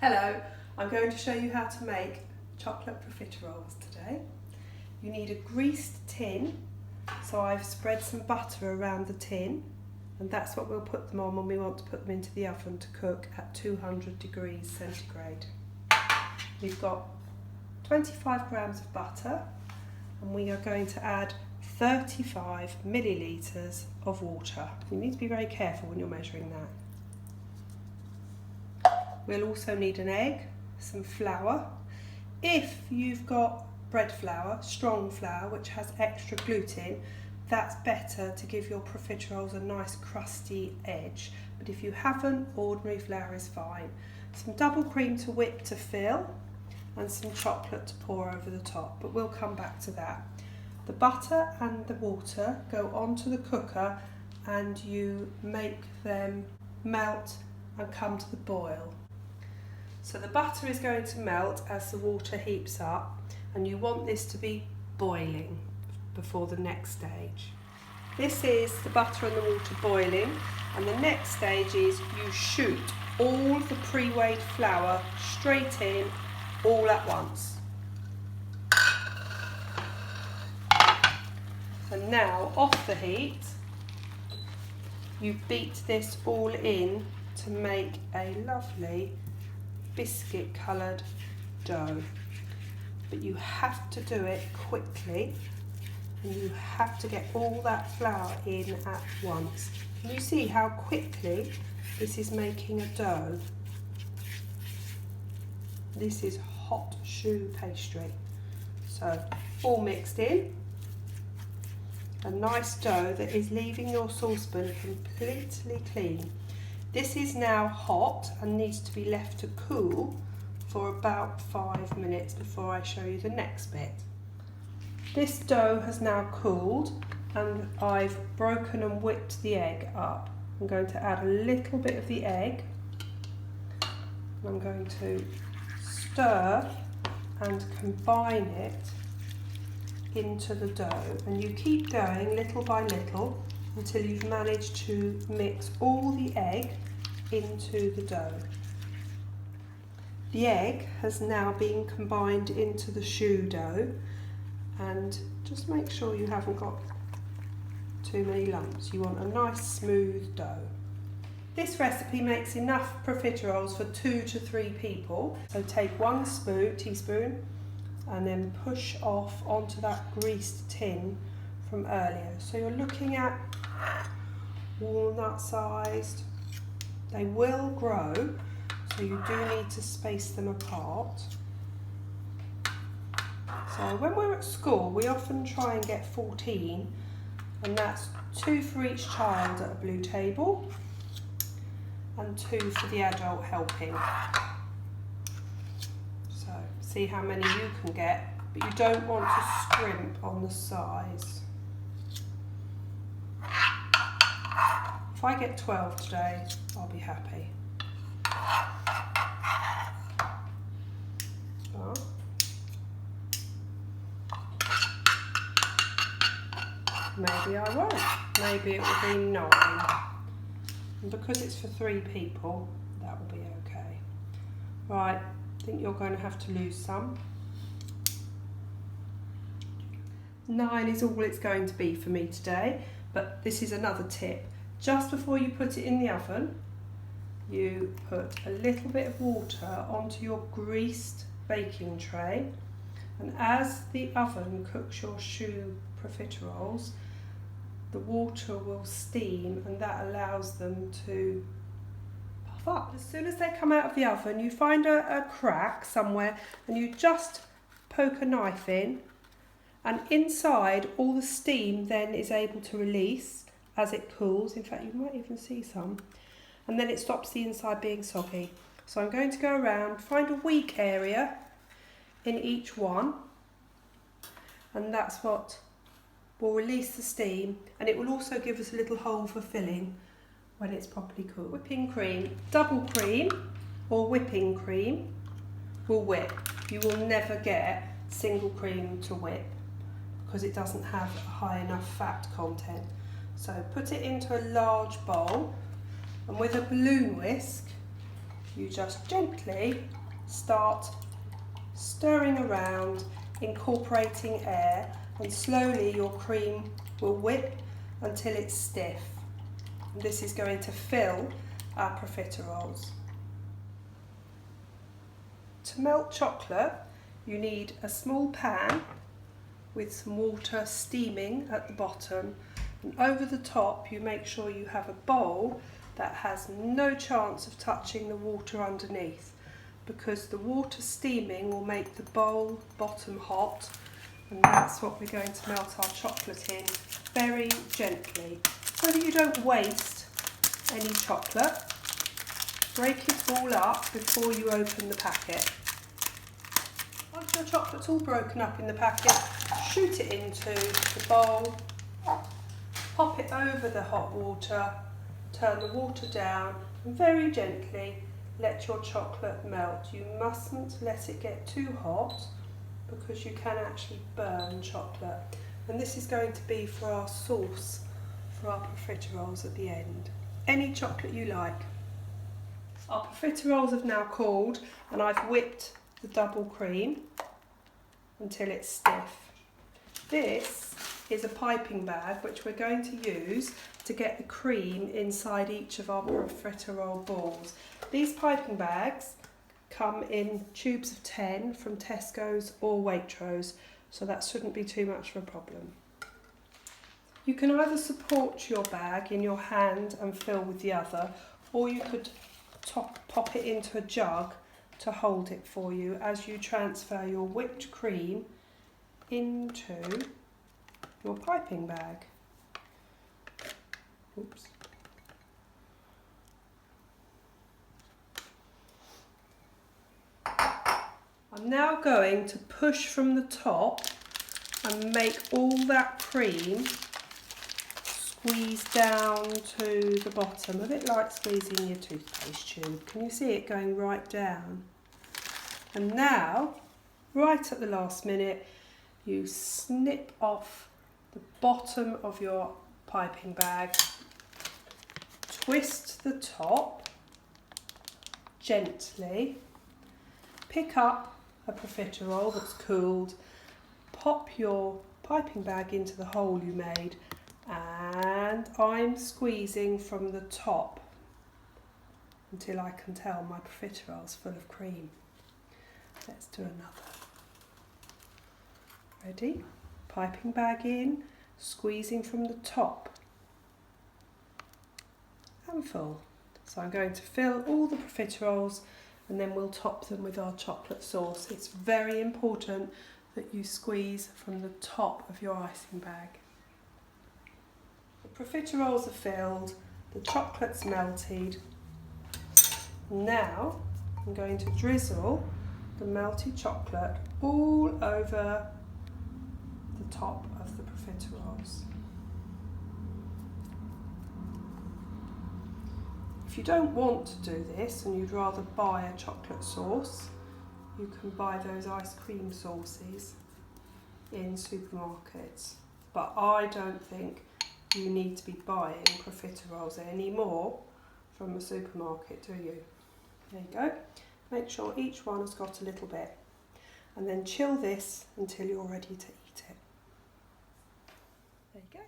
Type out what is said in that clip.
Hello, I'm going to show you how to make chocolate profiteroles today. You need a greased tin, so I've spread some butter around the tin, and that's what we'll put them on when we want to put them into the oven to cook at 200 degrees centigrade. We've got 25 grams of butter, and we are going to add 35 millilitres of water. You need to be very careful when you're measuring that. We'll also need an egg, some flour. If you've got bread flour, strong flour, which has extra gluten, that's better to give your profiteroles a nice crusty edge. But if you haven't, ordinary flour is fine. Some double cream to whip to fill, and some chocolate to pour over the top, but we'll come back to that. The butter and the water go onto the cooker and you make them melt and come to the boil. So the butter is going to melt as the water heats up, and you want this to be boiling before the next stage. This is the butter and the water boiling, and the next stage is you shoot all the pre-weighed flour straight in all at once. And now off the heat, you beat this all in to make a lovely biscuit coloured dough, but you have to do it quickly and you have to get all that flour in at once. Can you see how quickly this is making a dough? This is hot choux pastry. So all mixed in, a nice dough that is leaving your saucepan completely clean. This is now hot and needs to be left to cool for about 5 minutes before I show you the next bit. This dough has now cooled and I've broken and whipped the egg up. I'm going to add a little bit of the egg. I'm going to stir and combine it into the dough, and you keep going little by little until you've managed to mix all the egg into the dough. The egg has now been combined into the choux dough, and just make sure you haven't got too many lumps. You want a nice smooth dough. This recipe makes enough profiteroles for 2 to 3 people. So take 1 teaspoon and then push off onto that greased tin from earlier. So you're looking at walnut sized. They will grow, so you do need to space them apart. So when we're at school, we often try and get 14, and that's 2 for each child at a blue table and 2 for the adult helping. So see how many you can get, but you don't want to scrimp on the size. If I get 12 today, I'll be happy. But maybe I won't. Maybe it will be 9. And because it's for 3 people, that will be okay. Right, I think you're going to have to lose some. 9 is all it's going to be for me today, but this is another tip. Just before you put it in the oven, you put a little bit of water onto your greased baking tray, and as the oven cooks your choux profiteroles, the water will steam and that allows them to puff up. As soon as they come out of the oven, you find a crack somewhere and you just poke a knife in, and inside all the steam then is able to release as it cools. In fact, you might even see some, and then it stops the inside being soggy. So I'm going to go around, find a weak area in each one, and that's what will release the steam, and it will also give us a little hole for filling when it's properly cooled. Whipping cream, double cream or whipping cream will whip. You will never get single cream to whip because it doesn't have a high enough fat content. So put it into a large bowl, and with a balloon whisk you just gently start stirring around, incorporating air, and slowly your cream will whip until it's stiff. And this is going to fill our profiteroles. To melt chocolate, you need a small pan with some water steaming at the bottom, and over the top you make sure you have a bowl that has no chance of touching the water underneath, because the water steaming will make the bowl bottom hot, and that's what we're going to melt our chocolate in very gently, so that you don't waste any chocolate. Break it all up before you open the packet. Once your chocolate's all broken up in the packet, shoot it into the bowl, pop it over the hot water, turn the water down, and very gently let your chocolate melt. You mustn't let it get too hot, because you can actually burn chocolate. And this is going to be for our sauce for our profiteroles at the end. Any chocolate you like. Our profiteroles have now cooled, and I've whipped the double cream until it's stiff. This is a piping bag which we're going to use to get the cream inside each of our profiterole balls. These piping bags come in tubes of 10 from Tesco's or Waitrose, so that shouldn't be too much of a problem. You can either support your bag in your hand and fill with the other, or you could pop it into a jug to hold it for you as you transfer your whipped cream into your piping bag. Oops. I'm now going to push from the top and make all that cream squeeze down to the bottom, a bit like squeezing your toothpaste tube. Can you see it going right down? And now, right at the last minute, you snip off the bottom of your piping bag, twist the top gently, pick up a profiterole that's cooled, pop your piping bag into the hole you made, and I'm squeezing from the top until I can tell my profiterole's full of cream. Let's do another. Ready? Piping bag in, squeezing from the top, and full. So I'm going to fill all the profiteroles, and then we'll top them with our chocolate sauce. It's very important that you squeeze from the top of your icing bag. The profiteroles are filled, the chocolate's melted. Now I'm going to drizzle the melted chocolate all over the top of the profiteroles. If you don't want to do this and you'd rather buy a chocolate sauce, you can buy those ice cream sauces in supermarkets. But I don't think you need to be buying profiteroles anymore from a supermarket, do you? There you go. Make sure each one has got a little bit, and then chill this until you're ready to eat it. There you go.